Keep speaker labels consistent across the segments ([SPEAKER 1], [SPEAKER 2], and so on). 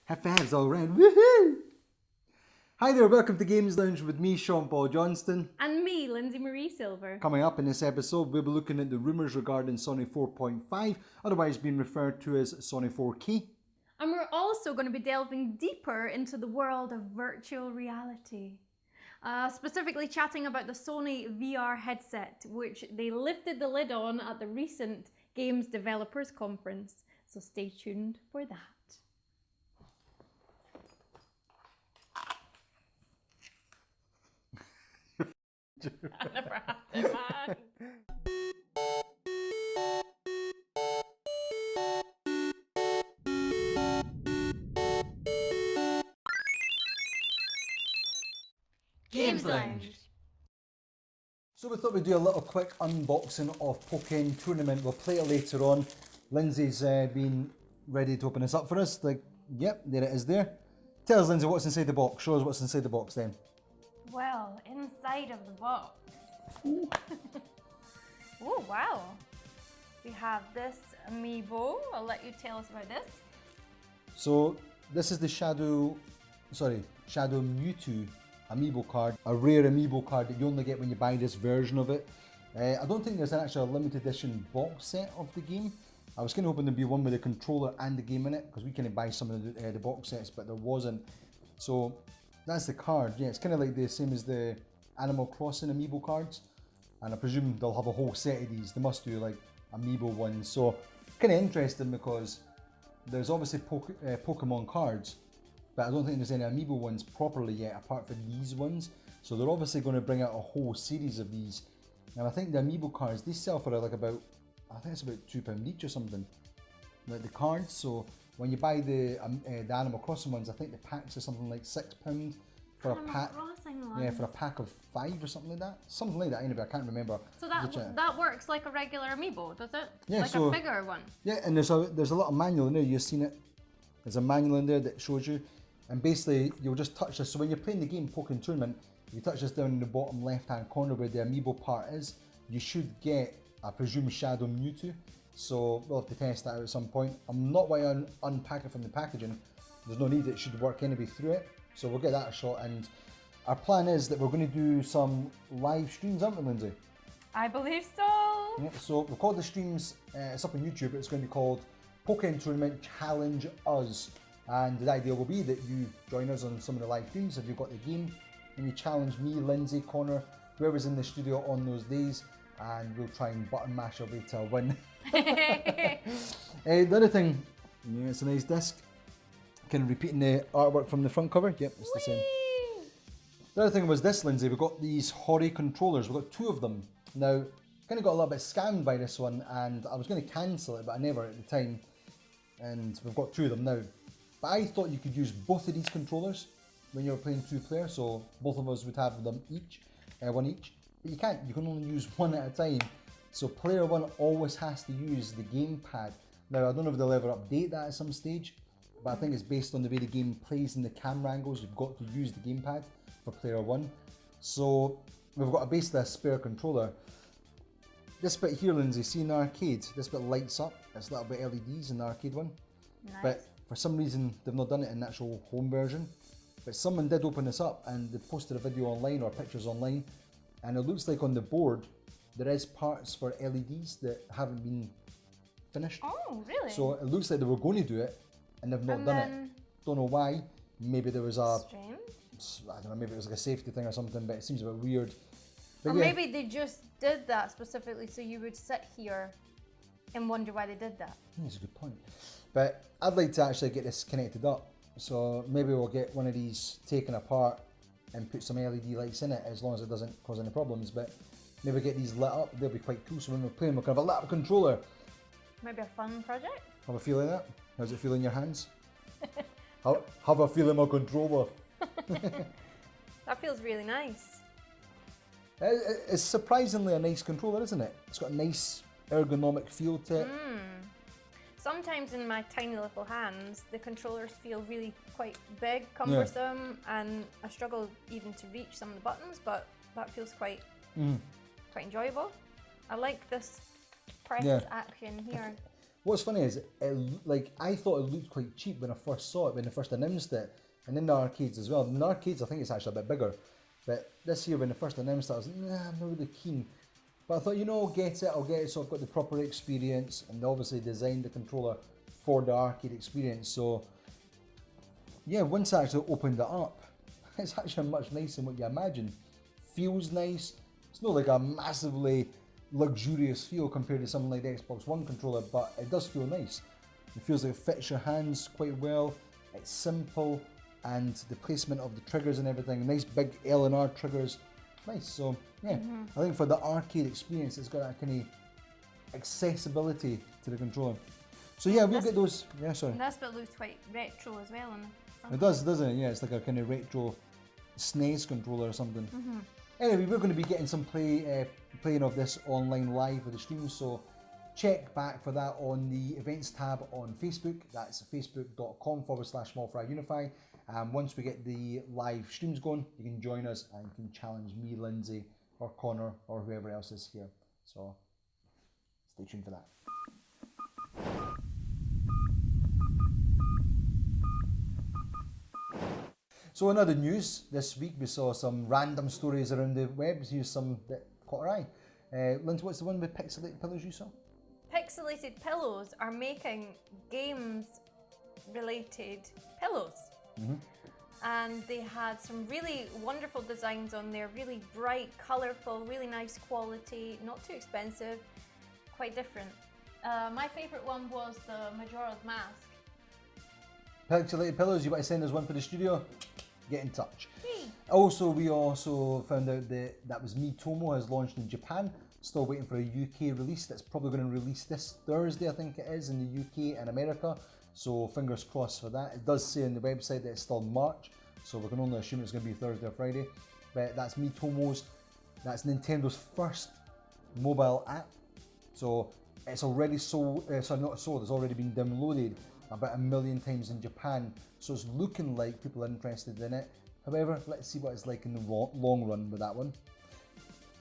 [SPEAKER 1] High fives all around. Woohoo! Hi there, welcome to Games Lounge with me, Sean Paul Johnston.
[SPEAKER 2] And me, Lindsay Marie Silver.
[SPEAKER 1] Coming up in this episode, we'll be looking at the rumours regarding Sony 4.5, otherwise being referred to as Sony 4K.
[SPEAKER 2] And we're also going to be delving deeper into the world of virtual reality. Specifically chatting about the Sony VR headset, which they lifted the lid on at the recent Games Developers Conference. So stay tuned for that. I never had it, man. Games Lounge.
[SPEAKER 1] So we thought we'd do a little quick unboxing of Pokkén Tournament. We'll play it later on. Lindsay's been ready to open this up for us. Yep, there it is there. Tell us, Lindsay, what's inside the box. Show us what's inside the box then.
[SPEAKER 2] Well, inside of the box. Oh, wow. We have this Amiibo. I'll let you tell us about this.
[SPEAKER 1] So this is the Shadow Mewtwo Amiibo card, a rare Amiibo card that you only get when you buy this version of it. I don't think there's an actual limited edition box set of the game. I was kind of hoping there'd be one with the controller and the game in it, because we can buy some of the box sets, but there wasn't. So that's the card. Yeah, it's kind of like the same as the Animal Crossing Amiibo cards, and I presume they'll have a whole set of these. They must do like Amiibo ones. So kind of interesting, because there's obviously Pokemon cards, but I don't think there's any Amiibo ones properly yet, apart from these ones. So they're obviously going to bring out a whole series of these. And I think the Amiibo cards, they sell for like about, I think it's about £2 each or something, like the cards. So when you buy the Animal Crossing ones, I think the packs are something like £6 for a pack. Yeah, for a pack of 5 or something like that. Something like that, anyway, I can't remember.
[SPEAKER 2] So that works like a regular Amiibo, does it?
[SPEAKER 1] Yeah,
[SPEAKER 2] like a bigger one. Yeah,
[SPEAKER 1] and there's a little manual in there. You've seen it. There's a manual in there that shows you, and basically you'll just touch this. So when you're playing the game Pokkén Tournament, you touch this down in the bottom left-hand corner where the Amiibo part is. You should get, I presume, Shadow Mewtwo. So we'll have to test that out at some point. I'm not going to unpack it from the packaging. There's no need. It should work anyway through it. So we'll get that a shot. And our plan is that we're going to do some live streams, aren't we, Lindsay?
[SPEAKER 2] I believe so.
[SPEAKER 1] Yeah, so we'll call the streams, it's up on YouTube, it's going to be called Pokkén Tournament Challenge Us. And the idea will be that you join us on some of the live streams if you've got the game, and you challenge me, Lindsay, Connor, whoever's in the studio on those days, and we'll try and button mash our way to a win. The other thing, yeah, it's a nice disc. Kind of repeating the artwork from the front cover. Yep, it's the same. The other thing was this, Lindsay. We've got these Hori controllers. We've got 2 of them. Now, kind of got a little bit scammed by this one, and I was going to cancel it, but I never at the time. And we've got 2 of them now. But I thought you could use both of these controllers when you were playing 2-player, so both of us would have them each, one each. But you can't. You can only use one at a time. So player 1 always has to use the gamepad. Now, I don't know if they'll ever update that at some stage, but I think it's based on the way the game plays and the camera angles. You've got to use the gamepad for player 1. So we've got basically a spare controller. This bit here, Lindsay, see in the arcade, this bit lights up. It's a little bit LEDs in the arcade one.
[SPEAKER 2] Nice.
[SPEAKER 1] But for some reason, they've not done it in the actual home version. But someone did open this up and they posted a video online or pictures online. And it looks like on the board, there is parts for LEDs that haven't been finished.
[SPEAKER 2] Oh, really?
[SPEAKER 1] So it looks like they were going to do it and they've not done it. Don't know why. Maybe there was a...
[SPEAKER 2] Strange.
[SPEAKER 1] I don't know, maybe it was like a safety thing or something, but it seems a bit weird. But
[SPEAKER 2] or maybe they just did that specifically so you would sit here and wonder why they did that.
[SPEAKER 1] That's a good point. But I'd like to actually get this connected up. So maybe we'll get one of these taken apart and put some LED lights in it, as long as it doesn't cause any problems. But maybe get these lit up, they'll be quite cool. So when we're playing, we'll have a lit up controller.
[SPEAKER 2] Maybe a fun project?
[SPEAKER 1] Have a feel like that? How's it feel in your hands? Have a feel in my controller.
[SPEAKER 2] That feels really nice.
[SPEAKER 1] It's surprisingly a nice controller, isn't it? It's got a nice ergonomic feel to it.
[SPEAKER 2] Sometimes in my tiny little hands, the controllers feel really quite big, cumbersome, and I struggle even to reach some of the buttons, but that feels quite enjoyable. I like this press action here.
[SPEAKER 1] What's funny is, like, I thought it looked quite cheap when I first saw it, when they first announced it, and in the arcades as well. In the arcades, I think it's actually a bit bigger, but this year when they first announced it, I was like, nah, I'm not really keen. But I thought, you know, I'll get it, so I've got the proper experience, and they obviously designed the controller for the arcade experience. So, yeah, once I actually opened it up, it's actually much nicer than what you imagine. Feels nice. It's not like a massively luxurious feel compared to something like the Xbox One controller, but it does feel nice. It feels like it fits your hands quite well. It's simple, and the placement of the triggers and everything, nice big L and R triggers, nice. So yeah, I think for the arcade experience, it's got that kind of accessibility to the controller. So yeah, we'll get those. Yeah, sorry.
[SPEAKER 2] This bit looks quite retro as well.
[SPEAKER 1] It does, doesn't it? Yeah, it's like a kind of retro SNES controller or something. Anyway, we're going to be getting some playing of this online live with the stream, so check back for that on the events tab on Facebook. That's facebook.com/SmallFryUnify. Once we get the live streams going, you can join us and you can challenge me, Lindsay, or Connor, or whoever else is here. So stay tuned for that. So in other news, this week we saw some random stories around the web. Here's some that caught our eye. Lindsay, what's the one with pixelated pillows you saw?
[SPEAKER 2] Pixelated Pillows are making games-related pillows. And they had some really wonderful designs on there, really bright, colourful, really nice quality, not too expensive, quite different. My favourite one was the Majora's Mask.
[SPEAKER 1] Pixelated pillows, you want to send us one for the studio? Get in touch.
[SPEAKER 2] Hey.
[SPEAKER 1] Also, we also found out that was Miitomo has launched in Japan. Still waiting for a UK release. That's probably going to release this Thursday, I think it is, in the UK and America. So fingers crossed for that. It does say on the website that it's still March, so we can only assume it's going to be Thursday or Friday. But that's Miitomo's. That's Nintendo's first mobile app. So it's already sold. Sorry, not sold. It's already been downloaded about 1 million times in Japan. So it's looking like people are interested in it. However, let's see what it's like in the long run with that one.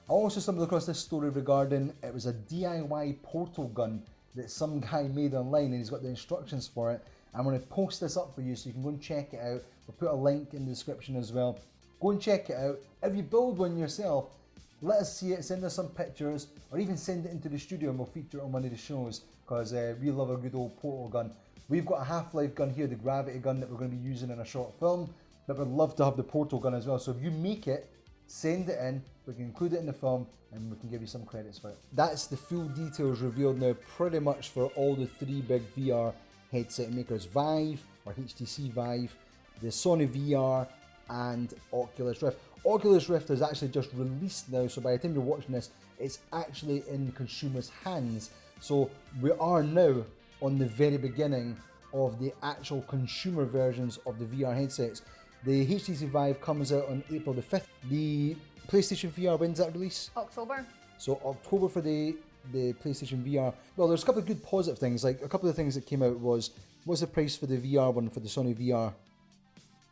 [SPEAKER 1] I also stumbled across this story regarding, it was a DIY portal gun that some guy made online, and he's got the instructions for it. I'm going to post this up for you so you can go and check it out. We'll put a link in the description as well. Go and check it out. If you build one yourself, let us see it, send us some pictures, or even send it into the studio and we'll feature it on one of the shows, because we love a good old portal gun. We've got a Half-Life gun here, the gravity gun that we're going to be using in a short film, but we'd love to have the portal gun as well. So if you make it, send it in, we can include it in the film, and we can give you some credits for it. That's the full details revealed now pretty much for all the 3 big VR headset makers, Vive, or HTC Vive, the Sony VR, and Oculus Rift. Oculus Rift is actually just released now, so by the time you're watching this, it's actually in consumers' hands. So we are now on the very beginning of the actual consumer versions of the VR headsets. The HTC Vive comes out on April the 5th. The PlayStation VR, when's that release?
[SPEAKER 2] October.
[SPEAKER 1] So October for the PlayStation VR. Well, there's a couple of good positive things. Like a couple of things that came out was, what's the price for the VR one, for the Sony VR?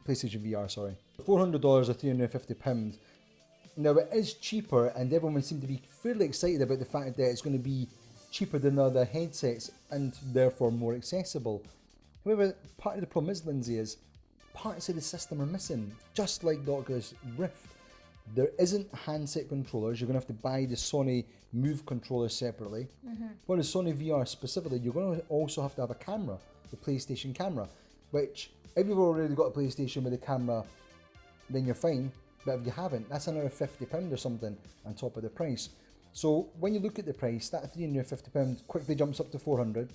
[SPEAKER 1] PlayStation VR, sorry. $400 or £350. Now it is cheaper, and everyone seemed to be fairly excited about the fact that it's going to be cheaper than the other headsets and therefore more accessible. However, part of the problem is, Lindsay, is parts of the system are missing, just like the Oculus Rift. There isn't handset controllers. You're going to have to buy the Sony Move controller separately. For the Sony VR specifically, you're going to also have to have a camera, the PlayStation camera, which if you've already got a PlayStation with a camera, then you're fine. But if you haven't, that's another £50 or something on top of the price. So when you look at the price, that £350 quickly jumps up to £400.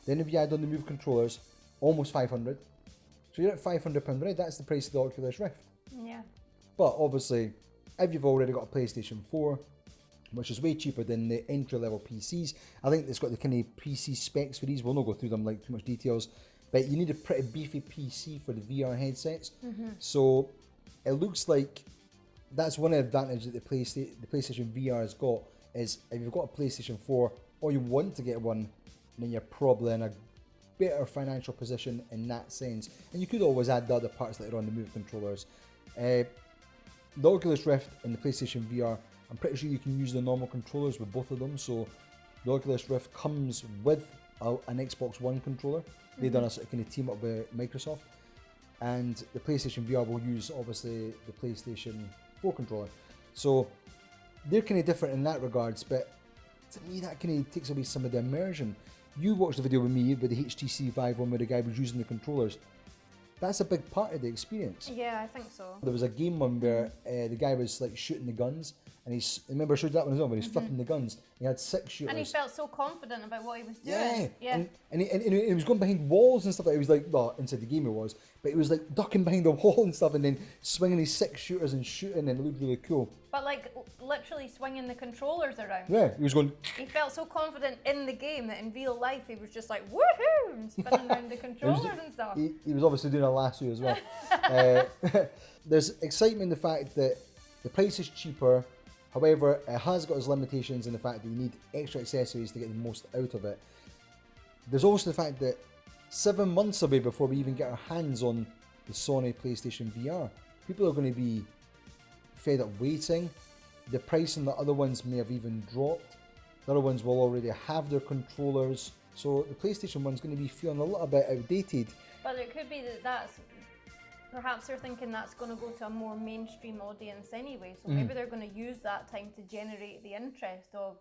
[SPEAKER 1] Then if you add on the Move controllers, almost £500. So you're at £500, right? That's the price of the Oculus Rift.
[SPEAKER 2] Yeah.
[SPEAKER 1] But obviously, if you've already got a PlayStation 4, which is way cheaper than the entry-level PCs, I think it's got the kind of PC specs for these. We'll not go through them like too much details, but you need a pretty beefy PC for the VR headsets. So it looks like that's one advantage that the PlayStation VR has got, is if you've got a PlayStation 4 or you want to get one, then you're probably in a better financial position in that sense. And you could always add the other parts later on, the Move controllers. The Oculus Rift and the PlayStation VR, I'm pretty sure you can use the normal controllers with both of them. So the Oculus Rift comes with an Xbox One controller. They've done a sort of kind of team up with Microsoft. And the PlayStation VR will use, obviously, the PlayStation 4 controller. So they're kind of different in that regards, but to me that kind of takes away some of the immersion. You watched the video with me with the HTC Vive one where the guy was using the controllers. That's a big part of the experience.
[SPEAKER 2] Yeah, I think so.
[SPEAKER 1] There was a game one where the guy was like shooting the guns, and remember I showed you that one as well, where he's flipping the guns. He had 6 shooters.
[SPEAKER 2] And he felt so confident about what he was doing.
[SPEAKER 1] Yeah. And he was going behind walls and stuff. He was like, well, inside the game he was, but he was like ducking behind the wall and stuff, and then swinging his 6 shooters and shooting, and it looked really cool.
[SPEAKER 2] But like literally swinging the controllers around.
[SPEAKER 1] Yeah, he was going.
[SPEAKER 2] He felt so confident in the game that in real life he was just like woohoo and spinning around the controllers and stuff.
[SPEAKER 1] He was obviously doing a lasso as well. There's excitement in the fact that the price is cheaper. However, it has got its limitations in the fact that you need extra accessories to get the most out of it. There's also the fact that 7 months away before we even get our hands on the Sony PlayStation VR, people are going to be fed up waiting. The price on the other ones may have even dropped. The other ones will already have their controllers. So the PlayStation one's going to be feeling a little bit outdated.
[SPEAKER 2] But it could be that's perhaps they're thinking that's going to go to a more mainstream audience anyway. So maybe they're going to use that time to generate the interest of,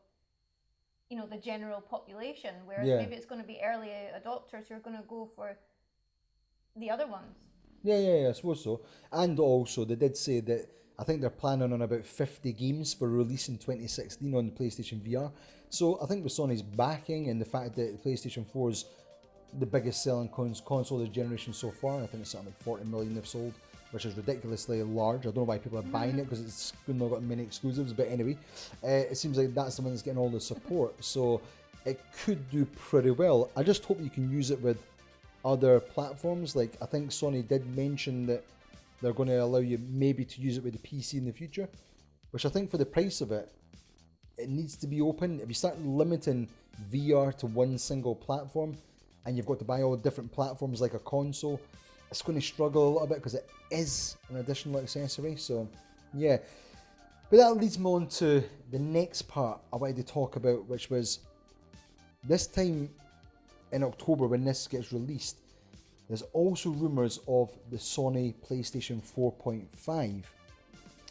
[SPEAKER 2] you know, the general population. Whereas maybe it's going to be early adopters who are going to go for the other ones.
[SPEAKER 1] Yeah, I suppose so. And also, they did say that I think they're planning on about 50 games for release in 2016 on the PlayStation VR. So I think with Sony's backing and the fact that the PlayStation 4 is the biggest selling console this generation so far, I think it's something like 40 million they've sold, which is ridiculously large. I don't know why people are buying it because it's not got many exclusives, but anyway, it seems like that's the one that's getting all the support. So it could do pretty well. I just hope you can use it with other platforms. Like I think Sony did mention that they're going to allow you maybe to use it with the PC in the future, which I think for the price of it, it needs to be open. If you start limiting VR to one single platform and you've got to buy all different platforms like a console, it's going to struggle a little bit because it is an additional accessory. So yeah, but that leads me on to the next part I wanted to talk about, which was this time in October when this gets released, there's also rumours of the Sony PlayStation 4.5.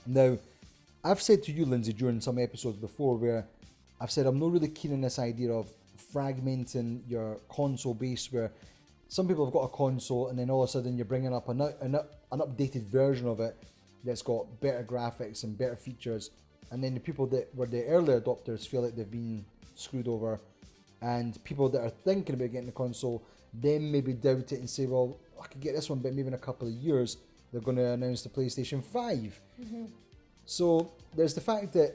[SPEAKER 1] Now, I've said to you, Lindsay, during some episodes before where I've said I'm not really keen on this idea of fragmenting your console base where some people have got a console and then all of a sudden you're bringing up an updated version of it that's got better graphics and better features, and then the people that were the early adopters feel like they've been screwed over, and people that are thinking about getting the console then maybe doubt it and say, well, I could get this one, but maybe in a couple of years they're going to announce the PlayStation 5. So there's the fact that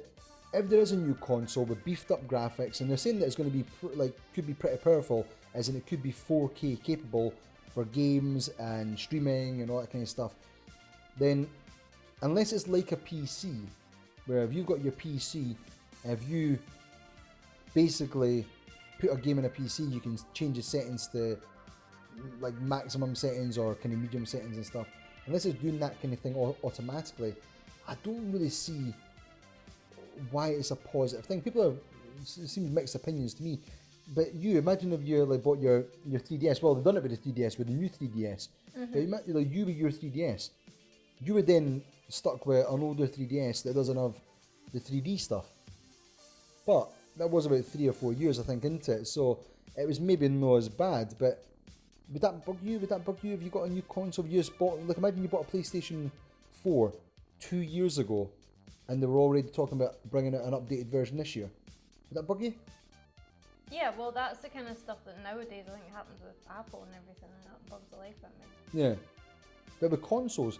[SPEAKER 1] if there is a new console with beefed up graphics, and they're saying that it's going to be could be pretty powerful, as in it could be 4K capable for games and streaming and all that kind of stuff, then unless it's like a PC, where if you've got your PC, if you basically put a game in a PC, you can change the settings to like maximum settings or kind of medium settings and stuff. Unless it's doing that kind of thing automatically, I don't really see why it's a positive thing. It seems mixed opinions to me. But you imagine if you like bought your 3DS. Well, they've done it with the 3DS, with the new 3DS. But imagine like you with your 3DS, you were then stuck with an older 3DS that doesn't have the 3D stuff. But that was about 3 or 4 years, I think, into it. So it was maybe not as bad. But would that bug you? Would that bug you if you got a new console? You just bought, like, imagine you bought a PlayStation 4 2 years ago, and they were already talking about bringing out an updated version this year. Would that bug you?
[SPEAKER 2] Yeah, well, that's the kind of stuff that nowadays I think happens with Apple and everything, and that bugs the life out of me.
[SPEAKER 1] Yeah. But with consoles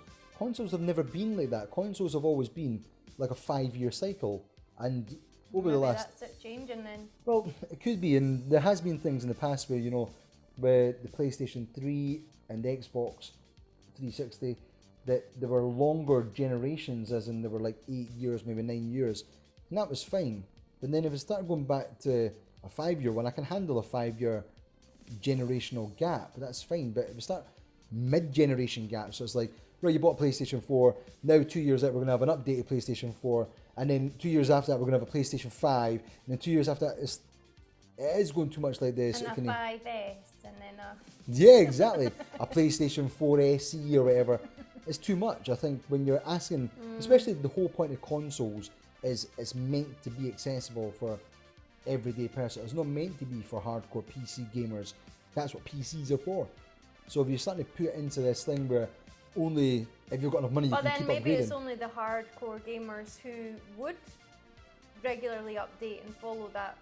[SPEAKER 1] have never been like that. Consoles have always been like a 5-year cycle, and over the last...
[SPEAKER 2] that's it changing then.
[SPEAKER 1] Well, it could be, and there has been things in the past where, you know, with the PlayStation 3 and the Xbox 360, that there were longer generations, as in there were like 8 years, maybe 9 years, and that was fine. But then if it started going back to a 5-year one, I can handle a 5-year generational gap, that's fine. But if we start mid-generation gap, so it's like, right, you bought a PlayStation 4, now 2 years out we're going to have an updated PlayStation 4, and then 2 years after that we're going to have a PlayStation 5, and then 2 years after that, It is going too much like this.
[SPEAKER 2] And a 5S, and then a...
[SPEAKER 1] Yeah, exactly. A PlayStation 4 SE or whatever. It's too much. I think when you're asking, especially the whole point of consoles is it's meant to be accessible for everyday person. It's not meant to be for hardcore PC gamers. That's what PCs are for. So if you're starting to put it into this thing where only if you've got enough money you can keep upgrading.
[SPEAKER 2] But then maybe it's only the hardcore gamers who would regularly update and follow that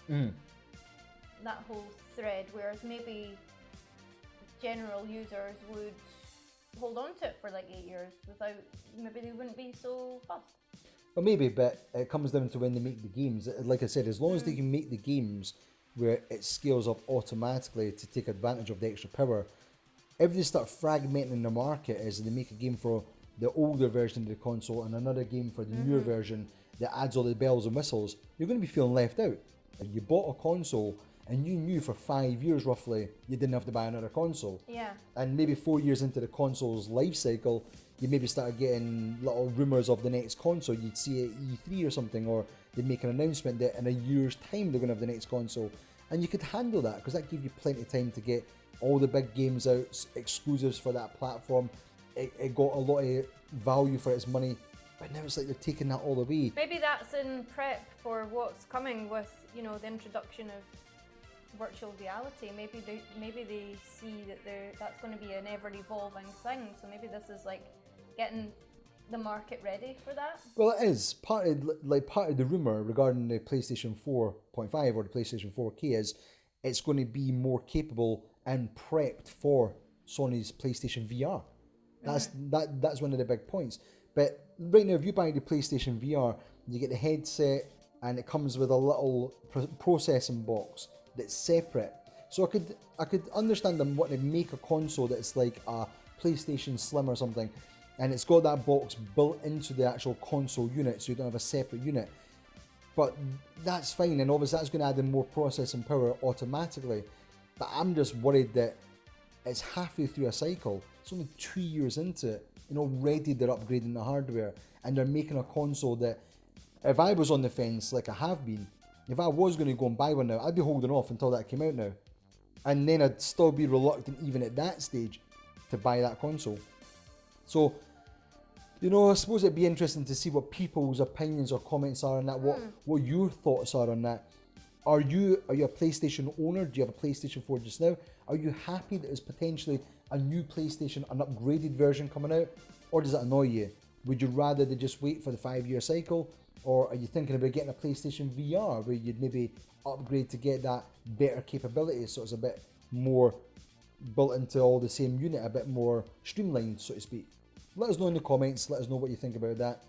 [SPEAKER 2] that whole thread, whereas maybe general users would hold on to it for like 8 years without, maybe they wouldn't be so fussed.
[SPEAKER 1] Well, maybe, but it comes down to when they make the games. Like I said, as long as they can make the games where it scales up automatically to take advantage of the extra power, if they start fragmenting the market as they make a game for the older version of the console and another game for the newer version that adds all the bells and whistles, you're going to be feeling left out. If you bought a console and you knew for 5 years roughly you didn't have to buy another console.
[SPEAKER 2] Yeah.
[SPEAKER 1] And maybe 4 years into the console's life cycle, you maybe started getting little rumours of the next console. You'd see it at E3 or something, or they'd make an announcement that in a year's time they're going to have the next console. And you could handle that because that gave you plenty of time to get all the big games out, exclusives for that platform. It got a lot of value for its money. But now it's like they're taking that all away.
[SPEAKER 2] Maybe that's in prep for what's coming with, you know, the introduction of virtual reality. Maybe they see that that's going to be an ever evolving thing. So maybe this is like getting the market ready for that. Well,
[SPEAKER 1] it is part of the rumor regarding the PlayStation 4.5 or the PlayStation 4K is it's going to be more capable and prepped for Sony's PlayStation VR. That's one of the big points. But right now, if you buy the PlayStation VR, you get the headset and it comes with a little processing box that's separate. So I could understand them wanting to make a console that's like a PlayStation Slim or something, and it's got that box built into the actual console unit, so you don't have a separate unit. But that's fine, and obviously that's going to add in more processing power automatically. But I'm just worried that it's halfway through a cycle. It's only 2 years into it, and already they're upgrading the hardware, and they're making a console that, if I was on the fence like I have been, if I was going to go and buy one now, I'd be holding off until that came out now. And then I'd still be reluctant, even at that stage, to buy that console. So, you know, I suppose it'd be interesting to see what people's opinions or comments are on that, what your thoughts are on that. Are you a PlayStation owner? Do you have a PlayStation 4 just now? Are you happy that there's potentially a new PlayStation, an upgraded version coming out? Or does it annoy you? Would you rather they just wait for the 5-year cycle? Or are you thinking about getting a PlayStation VR where you'd maybe upgrade to get that better capability so it's a bit more built into all the same unit, a bit more streamlined, so to speak? Let us know in the comments. Let us know what you think about that.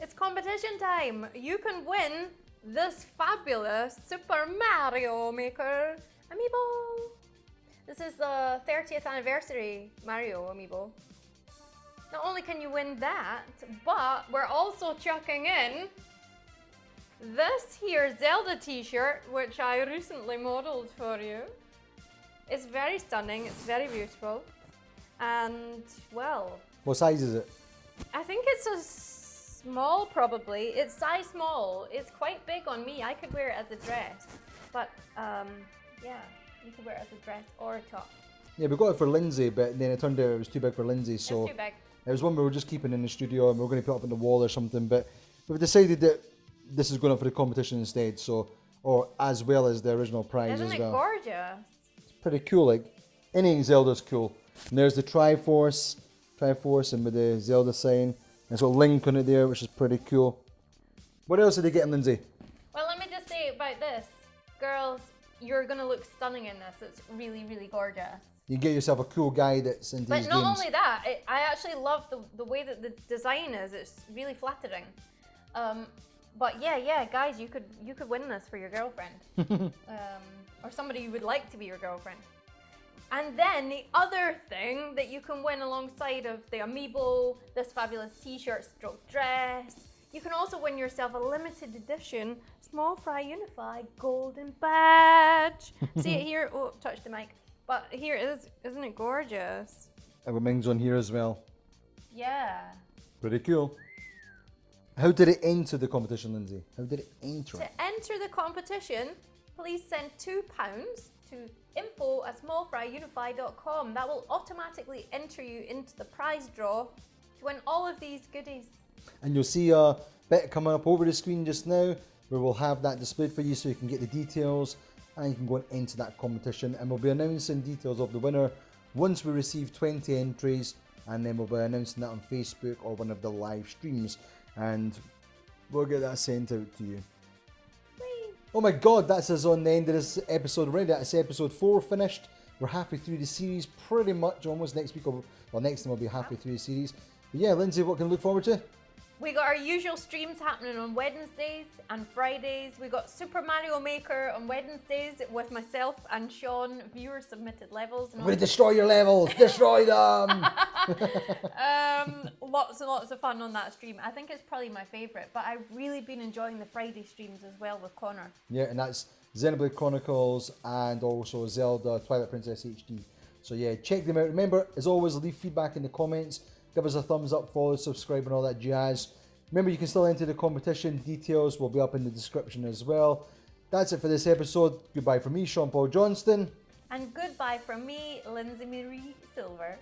[SPEAKER 2] It's competition time. You can win this fabulous Super Mario Maker Amiibo. This is the 30th anniversary Mario Amiibo. Not only can you win that, but we're also chucking in this here Zelda t-shirt, which I recently modeled for you. It's very stunning, it's very beautiful, and well...
[SPEAKER 1] What size is it?
[SPEAKER 2] I think it's a small, probably. It's size small. It's quite big on me. I could wear it as a dress, but yeah, you could wear it as a dress or a top.
[SPEAKER 1] Yeah, we got it for Lindsay, but then it turned out it was too big for Lindsay, so...
[SPEAKER 2] It's too big.
[SPEAKER 1] It was one we were just keeping in the studio and we were going to put up on the wall or something, but we've decided that this is going up for the competition instead, so, or as well as the original prize as well.
[SPEAKER 2] Isn't it gorgeous?
[SPEAKER 1] It's pretty cool, like, any Zelda's cool. And there's the Triforce, and with the Zelda sign. There's got Link on it there, which is pretty cool. What else are they getting, Lindsay?
[SPEAKER 2] Well, let me just say about this. Girls, you're going to look stunning in this. It's really, really gorgeous.
[SPEAKER 1] You get yourself a cool guy that's into these games.
[SPEAKER 2] But not only that, I actually love the way that the design is. It's really flattering. But yeah, guys, you could win this for your girlfriend, or somebody you would like to be your girlfriend. And then the other thing that you can win alongside of the Amiibo, this fabulous t-shirt stroke dress, you can also win yourself a limited edition SmallFryUnify golden badge. See it here? Oh, touch the mic. But here it is, isn't it gorgeous?
[SPEAKER 1] I've got mine's on here as well.
[SPEAKER 2] Yeah.
[SPEAKER 1] Pretty cool. How did it enter the competition, Lindsay? How did it enter?
[SPEAKER 2] To enter the competition, please send £2 to info@smallfryunify.com. That will automatically enter you into the prize draw to win all of these goodies.
[SPEAKER 1] And you'll see a bit coming up over the screen just now where we'll have that displayed for you so you can get the details and you can go and enter that competition. And we'll be announcing details of the winner once we receive 20 entries, and then we'll be announcing that on Facebook or one of the live streams, and we'll get that sent out to you.
[SPEAKER 2] Whee!
[SPEAKER 1] Oh my god, that's us on the end of this episode already. That's episode 4 finished. We're halfway through the series, pretty much almost. Next week, next time we'll be halfway through the series. But yeah, Lindsay, what can we look forward to?
[SPEAKER 2] We got our usual streams happening on Wednesdays and Fridays. We got Super Mario Maker on Wednesdays with myself and Sean, viewer submitted levels.
[SPEAKER 1] I'm going to destroy your levels! Destroy them!
[SPEAKER 2] Lots and lots of fun on that stream. I think it's probably my favourite, but I've really been enjoying the Friday streams as well with Connor.
[SPEAKER 1] Yeah, and that's Xenoblade Chronicles and also Zelda Twilight Princess HD. So yeah, check them out. Remember, as always, leave feedback in the comments. Give us a thumbs up, follow, subscribe, and all that jazz. Remember, you can still enter the competition. Details will be up in the description as well. That's it for this episode. Goodbye from me, Sean Paul Johnston.
[SPEAKER 2] And goodbye from me, Lindsay Marie Silver.